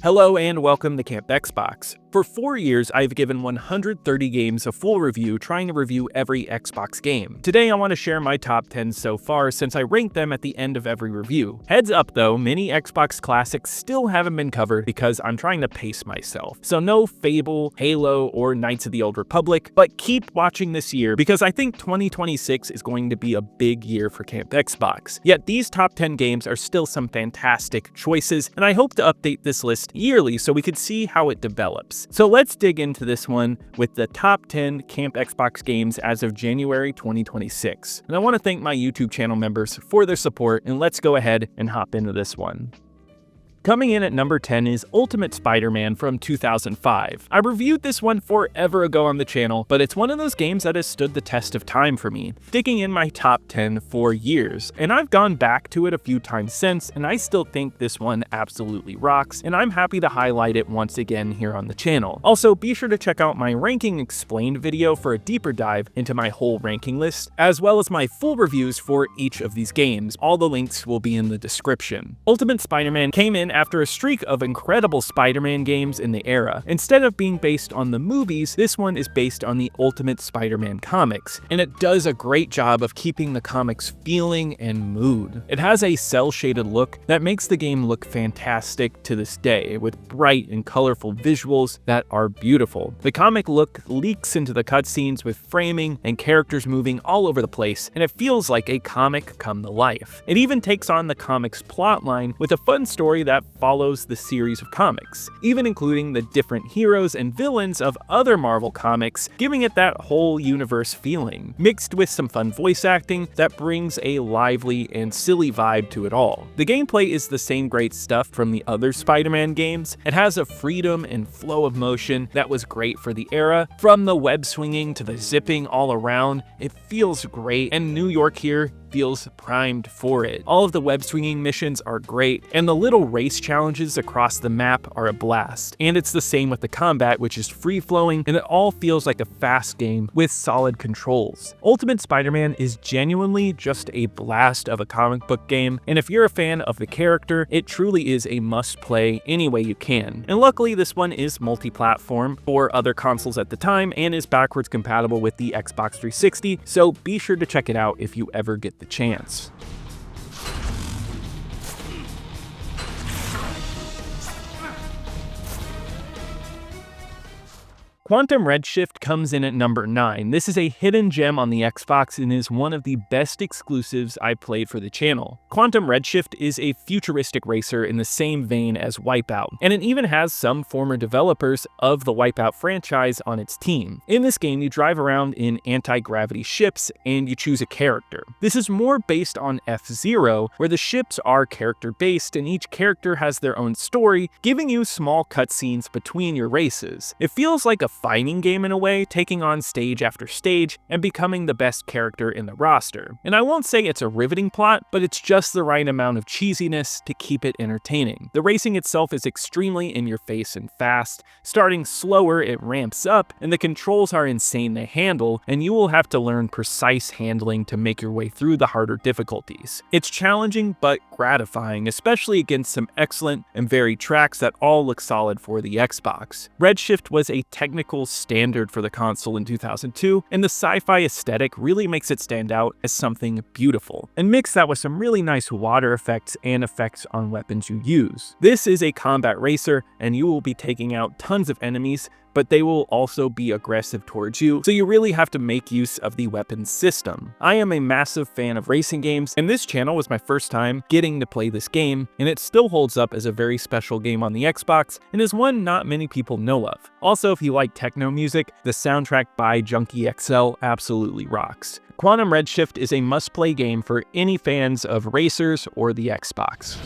Hello and welcome to Camp Xbox. For 4 years, I've given 130 games a full review, trying to review every Xbox game. Today, I want to share my top 10 so far since I rank them at the end of every review. Heads up though, many Xbox classics still haven't been covered because I'm trying to pace myself. So no Fable, Halo, or Knights of the Old Republic, but keep watching this year because I think 2026 is going to be a big year for Camp Xbox. Yet these top 10 games are still some fantastic choices, and I hope to update this list yearly so we could see how it develops. So let's dig into this one with the top 10 Camp Xbox games as of January 2026. And I want to thank my YouTube channel members for their support, and let's go ahead and hop into this one. Coming in at number 10 is Ultimate Spider-Man from 2005. I reviewed this one forever ago on the channel, but it's one of those games that has stood the test of time for me, sticking in my top 10 for years. And I've gone back to it a few times since, and I still think this one absolutely rocks, and I'm happy to highlight it once again here on the channel. Also, be sure to check out my Ranking Explained video for a deeper dive into my whole ranking list, as well as my full reviews for each of these games. All the links will be in the description. Ultimate Spider-Man came in after a streak of incredible Spider-Man games in the era. Instead of being based on the movies, this one is based on the Ultimate Spider-Man comics, and it does a great job of keeping the comics feeling and mood. It has a cel-shaded look that makes the game look fantastic to this day, with bright and colorful visuals that are beautiful. The comic look leaks into the cutscenes with framing and characters moving all over the place, and it feels like a comic come to life. It even takes on the comic's plotline with a fun story that follows the series of comics, even including the different heroes and villains of other Marvel comics, giving it that whole universe feeling, mixed with some fun voice acting that brings a lively and silly vibe to it all. The gameplay is the same great stuff from the other Spider-Man games. It has a freedom and flow of motion that was great for the era. From the web swinging to the zipping all around, it feels great, and New York here feels primed for it. All of the web swinging missions are great, and the little race challenges across the map are a blast. And it's the same with the combat, which is free-flowing, and it all feels like a fast game with solid controls. Ultimate Spider-Man is genuinely just a blast of a comic book game, and if you're a fan of the character, it truly is a must-play any way you can. And luckily, this one is multi-platform for other consoles at the time, and is backwards compatible with the Xbox 360, so be sure to check it out if you ever get the chance. Quantum Redshift comes in at number 9. This is a hidden gem on the Xbox and is one of the best exclusives I played for the channel. Quantum Redshift is a futuristic racer in the same vein as Wipeout, and it even has some former developers of the Wipeout franchise on its team. In this game, you drive around in anti-gravity ships and you choose a character. This is more based on F-Zero, where the ships are character-based and each character has their own story, giving you small cutscenes between your races. It feels like a fighting game in a way, taking on stage after stage and becoming the best character in the roster. And I won't say it's a riveting plot, but it's just the right amount of cheesiness to keep it entertaining. The racing itself is extremely in your face and fast. Starting slower, it ramps up, and the controls are insane to handle, and you will have to learn precise handling to make your way through the harder difficulties. It's challenging but gratifying, especially against some excellent and varied tracks that all look solid for the Xbox. Redshift was a technical standard for the console in 2002, and the sci-fi aesthetic really makes it stand out as something beautiful, and mix that with some really nice water effects and effects on weapons you use. This is a combat racer, and you will be taking out tons of enemies, but they will also be aggressive towards you, so you really have to make use of the weapons system. I am a massive fan of racing games, and this channel was my first time getting to play this game, and it still holds up as a very special game on the Xbox, and is one not many people know of. Also, if you like techno music, the soundtrack by Junkie XL absolutely rocks. Quantum Redshift is a must-play game for any fans of racers or the Xbox.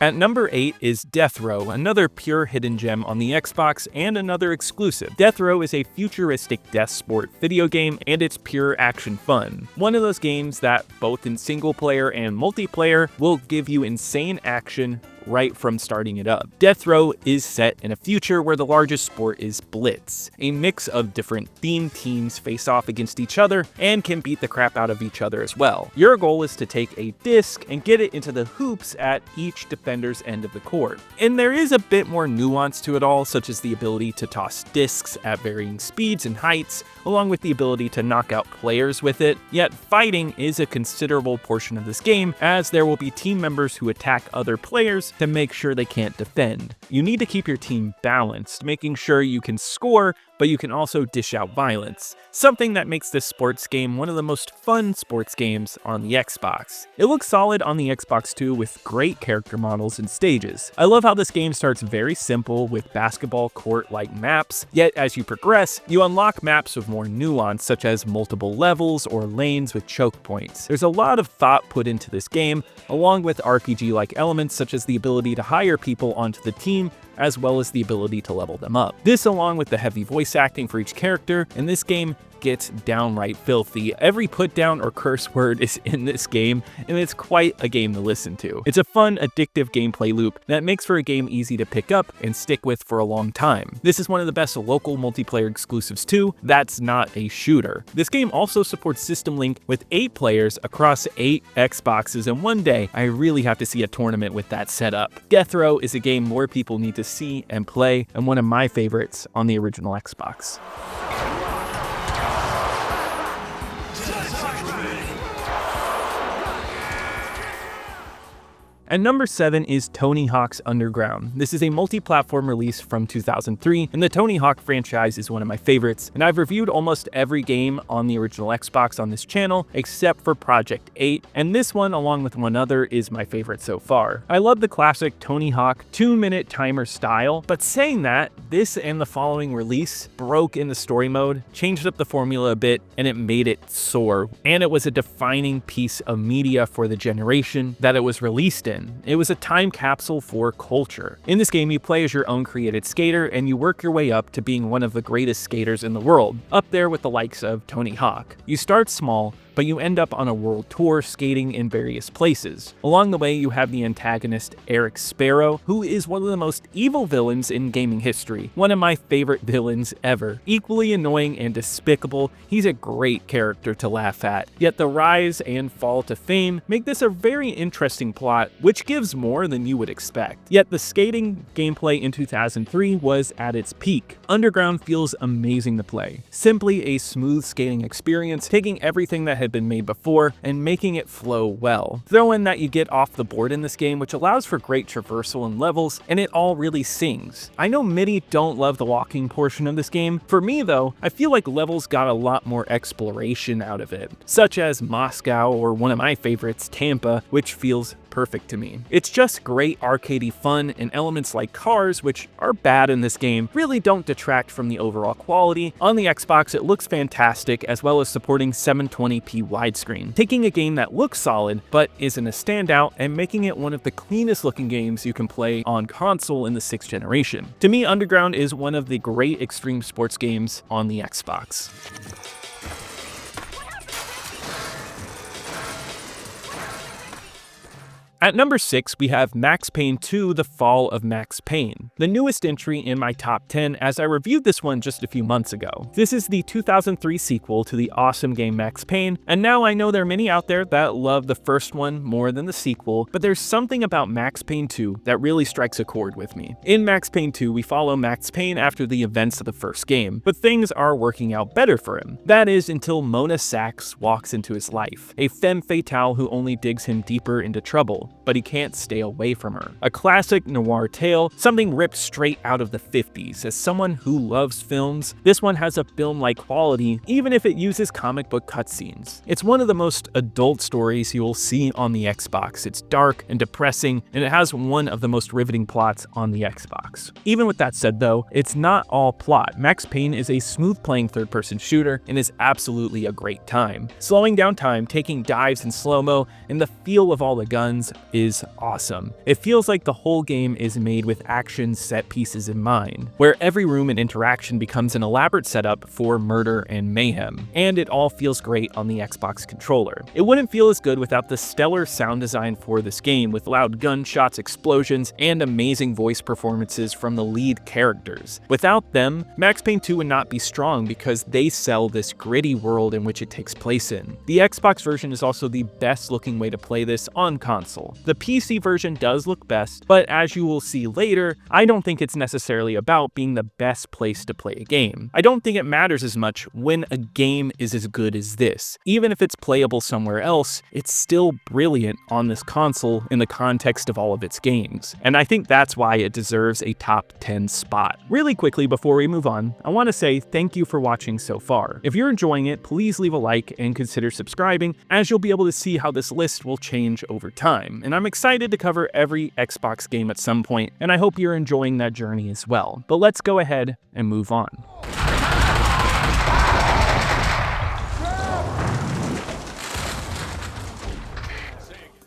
At number 8 is Deathrow, another pure hidden gem on the Xbox and another exclusive. Deathrow is a futuristic death sport video game, and it's pure action fun. One of those games that, both in single player and multiplayer, will give you insane action, right from starting it up. Deathrow is set in a future where the largest sport is Blitz. A mix of different themed teams face off against each other and can beat the crap out of each other as well. Your goal is to take a disc and get it into the hoops at each defender's end of the court. And there is a bit more nuance to it all, such as the ability to toss discs at varying speeds and heights, along with the ability to knock out players with it. Yet fighting is a considerable portion of this game, as there will be team members who attack other players to make sure they can't defend. You need to keep your team balanced, making sure you can score, but you can also dish out violence, something that makes this sports game one of the most fun sports games on the Xbox. It looks solid on the Xbox too, with great character models and stages. I love how this game starts very simple with basketball court-like maps, yet as you progress, you unlock maps with more nuance, such as multiple levels or lanes with choke points. There's a lot of thought put into this game, along with RPG-like elements such as the ability to hire people onto the team, as well as the ability to level them up. This, along with the heavy voice acting for each character, and this game gets downright filthy. Every put down or curse word is in this game, and it's quite a game to listen to. It's a fun, addictive gameplay loop that makes for a game easy to pick up and stick with for a long time. This is one of the best local multiplayer exclusives too, that's not a shooter. This game also supports System Link with 8 players across 8 Xboxes, and one day I really have to see a tournament with that setup. Deathrow is a game more people need to see and play, and one of my favorites on the original Xbox. And number 7 is Tony Hawk's Underground. This is a multi-platform release from 2003, and the Tony Hawk franchise is one of my favorites, and I've reviewed almost every game on the original Xbox on this channel, except for Project 8, and this one, along with one other, is my favorite so far. I love the classic Tony Hawk 2-minute timer style, but saying that, this and the following release broke in the story mode, changed up the formula a bit, and it made it soar, and it was a defining piece of media for the generation that it was released in. It was a time capsule for culture. In this game, you play as your own created skater, and you work your way up to being one of the greatest skaters in the world, up there with the likes of Tony Hawk. You start small, but you end up on a world tour skating in various places. Along the way, you have the antagonist Eric Sparrow, who is one of the most evil villains in gaming history. One of my favorite villains ever. Equally annoying and despicable, he's a great character to laugh at. Yet the rise and fall to fame make this a very interesting plot, which gives more than you would expect. Yet the skating gameplay in 2003 was at its peak. Underground feels amazing to play. Simply a smooth skating experience, taking everything that had been made before and making it flow well. Throw in that you get off the board in this game, which allows for great traversal and levels, and it all really sings. I know many don't love the walking portion of this game. For me though, I feel like levels got a lot more exploration out of it, such as Moscow or one of my favorites, Tampa, which feels perfect to me. It's just great arcadey fun, and elements like cars, which are bad in this game, really don't detract from the overall quality. On the Xbox, it looks fantastic, as well as supporting 720p widescreen, taking a game that looks solid but isn't a standout and making it one of the cleanest looking games you can play on console in the 6th generation. To me, Underground is one of the great extreme sports games on the Xbox. At number 6, we have Max Payne 2: The Fall of Max Payne, the newest entry in my top 10, as I reviewed this one just a few months ago. This is the 2003 sequel to the awesome game Max Payne, and now I know there are many out there that love the first one more than the sequel, but there's something about Max Payne 2 that really strikes a chord with me. In Max Payne 2, we follow Max Payne after the events of the first game, but things are working out better for him. That is, until Mona Sachs walks into his life, a femme fatale who only digs him deeper into trouble, but he can't stay away from her. A classic noir tale, something ripped straight out of the 50s. As someone who loves films, this one has a film-like quality, even if it uses comic book cutscenes. It's one of the most adult stories you will see on the Xbox. It's dark and depressing, and it has one of the most riveting plots on the Xbox. Even with that said though, it's not all plot. Max Payne is a smooth-playing third-person shooter and is absolutely a great time. Slowing down time, taking dives in slow-mo, and the feel of all the guns, is awesome. It feels like the whole game is made with action set pieces in mind, where every room and interaction becomes an elaborate setup for murder and mayhem, and it all feels great on the Xbox controller. It wouldn't feel as good without the stellar sound design for this game, with loud gunshots, explosions, and amazing voice performances from the lead characters. Without them, Max Payne 2 would not be strong because they sell this gritty world in which it takes place in. The Xbox version is also the best looking way to play this on console. The PC version does look best, but as you will see later, I don't think it's necessarily about being the best place to play a game. I don't think it matters as much when a game is as good as this. Even if it's playable somewhere else, it's still brilliant on this console in the context of all of its games. And I think that's why it deserves a top 10 spot. Really quickly before we move on, I want to say thank you for watching so far. If you're enjoying it, please leave a like and consider subscribing, as you'll be able to see how this list will change over time. And I'm excited to cover every Xbox game at some point, and I hope you're enjoying that journey as well. But let's go ahead and move on.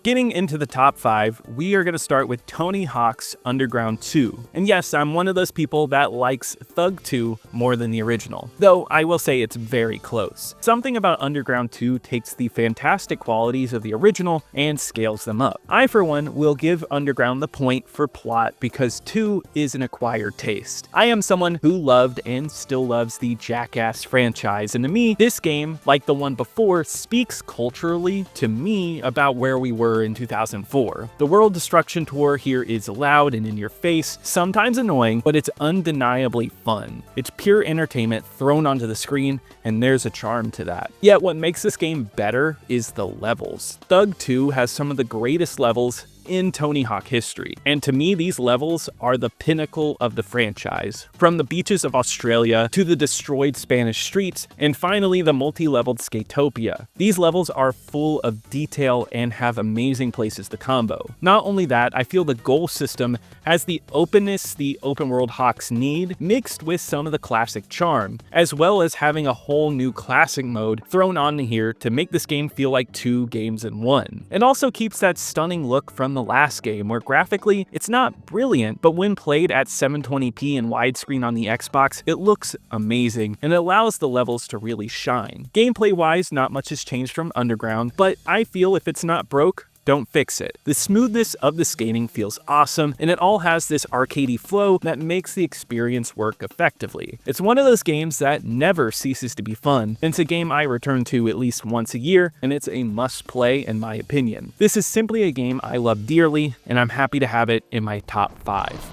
Getting into the top 5, we are going to start with Tony Hawk's Underground 2. And yes, I'm one of those people that likes Thug 2 more than the original, though I will say it's very close. Something about Underground 2 takes the fantastic qualities of the original and scales them up. I, for one, will give Underground the point for plot because 2 is an acquired taste. I am someone who loved and still loves the Jackass franchise, and to me, this game, like the one before, speaks culturally to me about where we were in 2004. The world destruction tour here is loud and in your face, sometimes annoying, but it's undeniably fun. It's pure entertainment thrown onto the screen, and there's a charm to that. Yet what makes this game better is the levels. Thug 2 has some of the greatest levels in Tony Hawk history, and to me these levels are the pinnacle of the franchise. From the beaches of Australia to the destroyed Spanish streets, and finally the multi-leveled Skatopia. These levels are full of detail and have amazing places to combo. Not only that, I feel the goal system has the openness the open world Hawks need, mixed with some of the classic charm, as well as having a whole new classic mode thrown on here to make this game feel like 2 games in one. It also keeps that stunning look from the last game, where graphically it's not brilliant, but when played at 720p and widescreen on the Xbox, it looks amazing and it allows the levels to really shine. Gameplay wise, not much has changed from Underground, but I feel if it's not broke, don't fix it. The smoothness of the skating feels awesome, and it all has this arcadey flow that makes the experience work effectively. It's one of those games that never ceases to be fun, and it's a game I return to at least once a year, and it's a must play in my opinion. This is simply a game I love dearly, and I'm happy to have it in my top 5.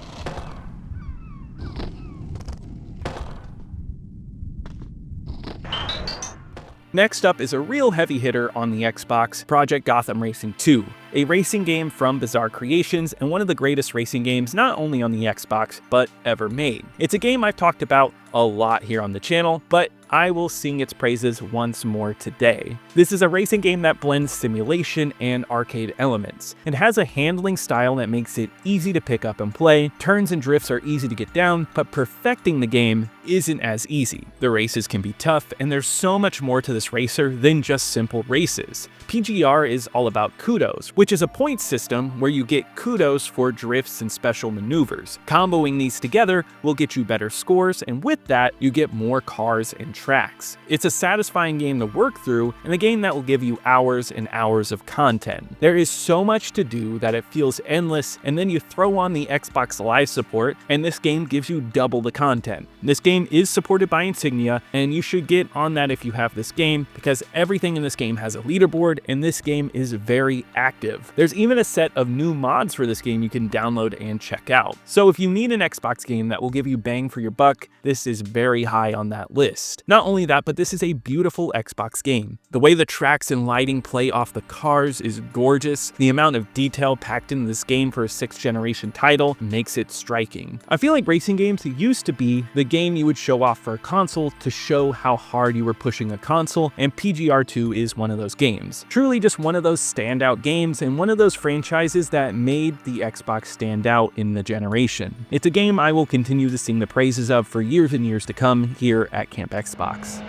Next up is a real heavy hitter on the Xbox, Project Gotham Racing 2, a racing game from Bizarre Creations and one of the greatest racing games not only on the Xbox, but ever made. It's a game I've talked about a lot here on the channel, but I will sing its praises once more today. This is a racing game that blends simulation and arcade elements. It has a handling style that makes it easy to pick up and play, turns and drifts are easy to get down, but perfecting the game isn't as easy. The races can be tough, and there's so much more to this racer than just simple races. PGR is all about kudos, which is a point system where you get kudos for drifts and special maneuvers. Comboing these together will get you better scores, and with that, you get more cars and tracks. It's a satisfying game to work through, and a game that will give you hours and hours of content. There is so much to do that it feels endless, and then you throw on the Xbox Live support, and this game gives you double the content. This game is supported by Insignia, and you should get on that if you have this game, because everything in this game has a leaderboard, and this game is very active. There's even a set of new mods for this game you can download and check out. So if you need an Xbox game that will give you bang for your buck, this is very high on that list. Not only that, but this is a beautiful Xbox game. The way the tracks and lighting play off the cars is gorgeous. The amount of detail packed into this game for a 6th generation title makes it striking. I feel like racing games used to be the game you would show off for a console to show how hard you were pushing a console, and PGR2 is one of those games. Truly just one of those standout games and one of those franchises that made the Xbox stand out in the generation. It's a game I will continue to sing the praises of for years and years to come here at Camp Xbox.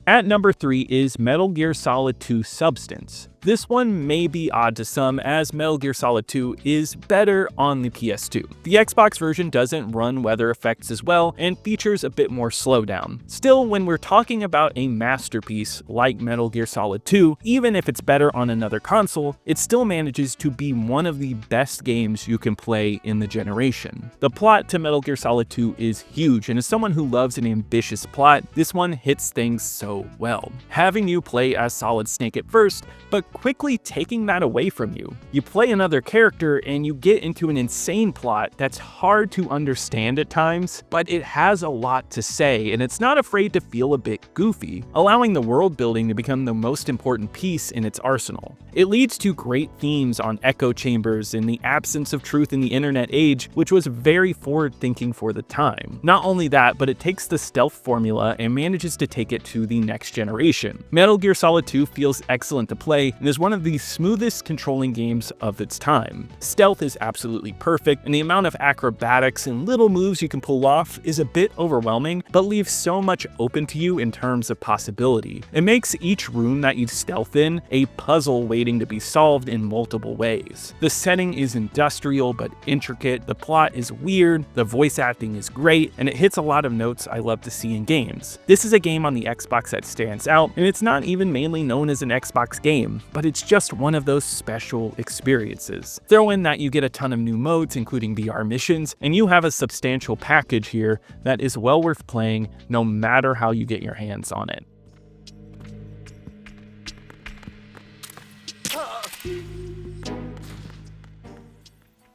At number 3 is Metal Gear Solid 2 Substance. This one may be odd to some, as Metal Gear Solid 2 is better on the PS2. The Xbox version doesn't run weather effects as well and features a bit more slowdown. Still, when we're talking about a masterpiece like Metal Gear Solid 2, even if it's better on another console, it still manages to be one of the best games you can play in the generation. The plot to Metal Gear Solid 2 is huge, and as someone who loves an ambitious plot, this one hits things so well. Having you play as Solid Snake at first, but quickly taking that away from you. You play another character and you get into an insane plot that's hard to understand at times, but it has a lot to say, and it's not afraid to feel a bit goofy, allowing the world building to become the most important piece in its arsenal. It leads to great themes on echo chambers and the absence of truth in the internet age, which was very forward-thinking for the time. Not only that, but it takes the stealth formula and manages to take it to the next generation. Metal Gear Solid 2 feels excellent to play and is one of the smoothest controlling games of its time. Stealth is absolutely perfect, and the amount of acrobatics and little moves you can pull off is a bit overwhelming, but leaves so much open to you in terms of possibility. It makes each room that you stealth in a puzzle waiting to be solved in multiple ways. The setting is industrial but intricate, the plot is weird, the voice acting is great, and it hits a lot of notes I love to see in games. This is a game on the Xbox that stands out, and it's not even mainly known as an Xbox game, but it's just one of those special experiences. Throw in that you get a ton of new modes, including VR missions, and you have a substantial package here that is well worth playing no matter how you get your hands on it.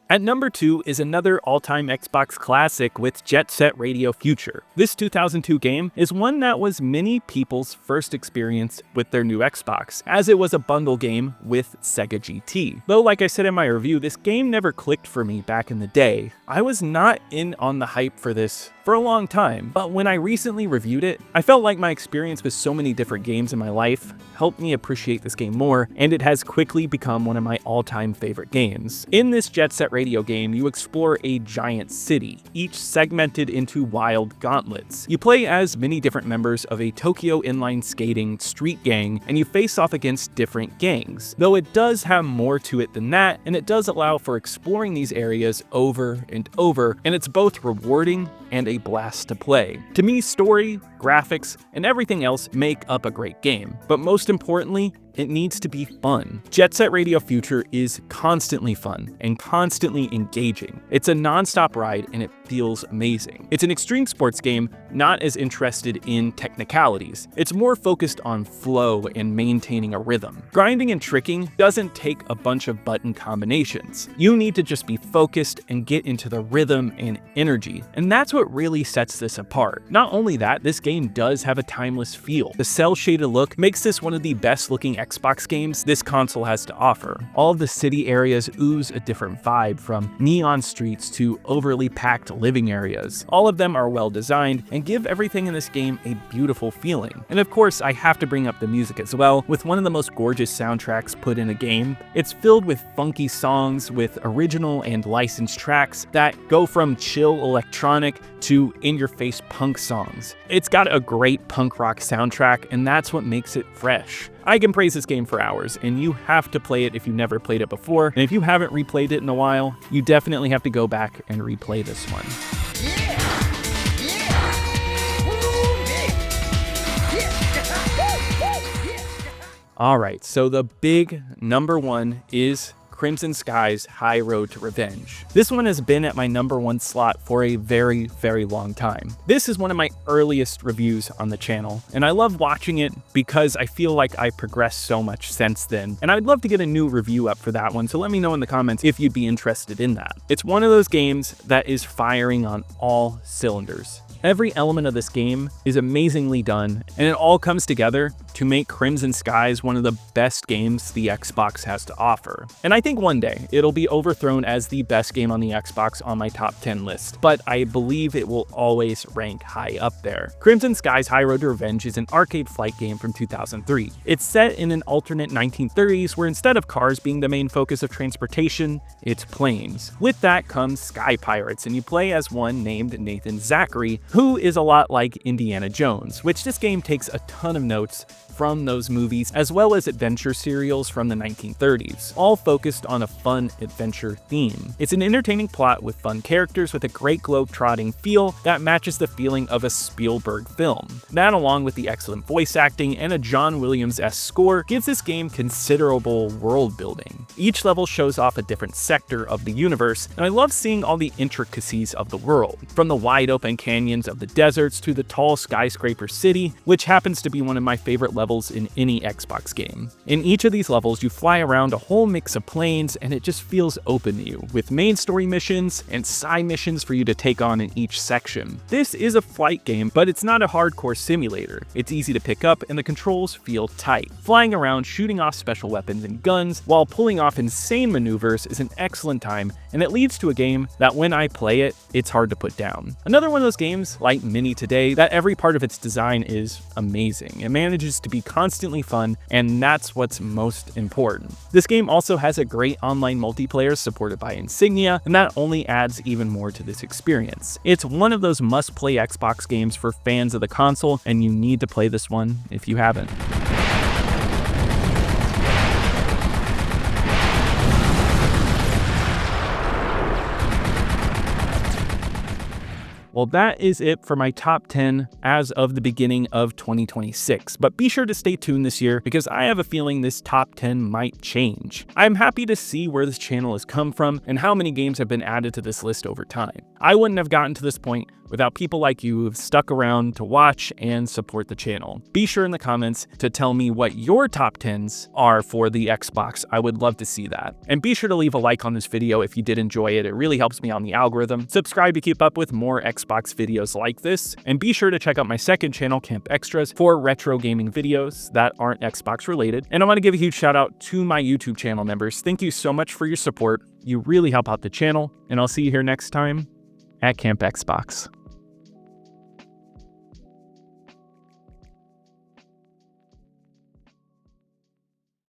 At number 2 is another all-time Xbox classic with Jet Set Radio Future. This 2002 game is one that was many people's first experience with their new Xbox, as it was a bundle game with Sega GT. Though, like I said in my review, this game never clicked for me back in the day. I was not in on the hype for this for a long time, but when I recently reviewed it, I felt like my experience with so many different games in my life helped me appreciate this game more, and it has quickly become one of my all-time favorite games. In this Jet Set Radio game, you explore a giant city, each segmented into wild gauntlets. You play as many different members of a Tokyo inline skating street gang, and you face off against different gangs. Though it does have more to it than that, and it does allow for exploring these areas over and over, and it's both rewarding and a blast to play. To me, story, graphics, and everything else make up a great game, but most importantly, it needs to be fun. Jet Set Radio Future is constantly fun and constantly engaging. It's a non-stop ride and it feels amazing. It's an extreme sports game, not as interested in technicalities. It's more focused on flow and maintaining a rhythm. Grinding and tricking doesn't take a bunch of button combinations. You need to just be focused and get into the rhythm and energy, and that's what really sets this apart. Not only that, this game does have a timeless feel. The cel-shaded look makes this one of the best looking Xbox games this console has to offer. All of the city areas ooze a different vibe, from neon streets to overly packed living areas. All of them are well designed and give everything in this game a beautiful feeling. And of course, I have to bring up the music as well, with one of the most gorgeous soundtracks put in a game. It's filled with funky songs with original and licensed tracks that go from chill electronic to in-your-face punk songs. It's got a great punk rock soundtrack, and that's what makes it fresh. I can praise this game for hours, and you have to play it if you've never played it before, and if you haven't replayed it in a while, you definitely have to go back and replay this one. Alright, so the big number 1 is Crimson Sky's High Road to Revenge. This one has been at my number 1 slot for a very, very long time. This is one of my earliest reviews on the channel, and I love watching it because I feel like I progressed so much since then, and I'd love to get a new review up for that one, so let me know in the comments if you'd be interested in that. It's one of those games that is firing on all cylinders. Every element of this game is amazingly done, and it all comes together to make Crimson Skies one of the best games the Xbox has to offer. And I think one day it'll be overthrown as the best game on the Xbox on my top 10 list, but I believe it will always rank high up there. Crimson Sky's High Road to Revenge is an arcade flight game from 2003. It's set in an alternate 1930s where instead of cars being the main focus of transportation, it's planes. With that comes sky pirates, and you play as one named Nathan Zachary, Who is a lot like Indiana Jones, which this game takes a ton of notes from those movies, as well as adventure serials from the 1930s, all focused on a fun adventure theme. It's an entertaining plot with fun characters with a great globe-trotting feel that matches the feeling of a Spielberg film. That, along with the excellent voice acting and a John Williams-esque score, gives this game considerable world building. Each level shows off a different sector of the universe, and I love seeing all the intricacies of the world, from the wide open canyons of the deserts to the tall skyscraper city, which happens to be one of my favorite levels in any Xbox game. In each of these levels, you fly around a whole mix of planes, and it just feels open to you, with main story missions and side missions for you to take on in each section. This is a flight game, but it's not a hardcore simulator. It's easy to pick up, and the controls feel tight. Flying around, shooting off special weapons and guns, while pulling off insane maneuvers is an excellent time, and it leads to a game that when I play it, it's hard to put down. Another one of those games, like Mini Today, that every part of its design is amazing. It manages to be constantly fun, and that's what's most important. This game also has a great online multiplayer supported by Insignia, and that only adds even more to this experience. It's one of those must-play Xbox games for fans of the console, and you need to play this one if you haven't. Well, that is it for my top 10 as of the beginning of 2026, but be sure to stay tuned this year because I have a feeling this top 10 might change. I'm happy to see where this channel has come from and how many games have been added to this list over time. I wouldn't have gotten to this point without people like you who have stuck around to watch and support the channel. Be sure in the comments to tell me what your top 10s are for the Xbox. I would love to see that. And be sure to leave a like on this video if you did enjoy it. It really helps me on the algorithm. Subscribe to keep up with more Xbox videos like this. And be sure to check out my second channel, Camp Extras, for retro gaming videos that aren't Xbox related. And I want to give a huge shout out to my YouTube channel members. Thank you so much for your support. You really help out the channel. And I'll see you here next time at Camp Xbox.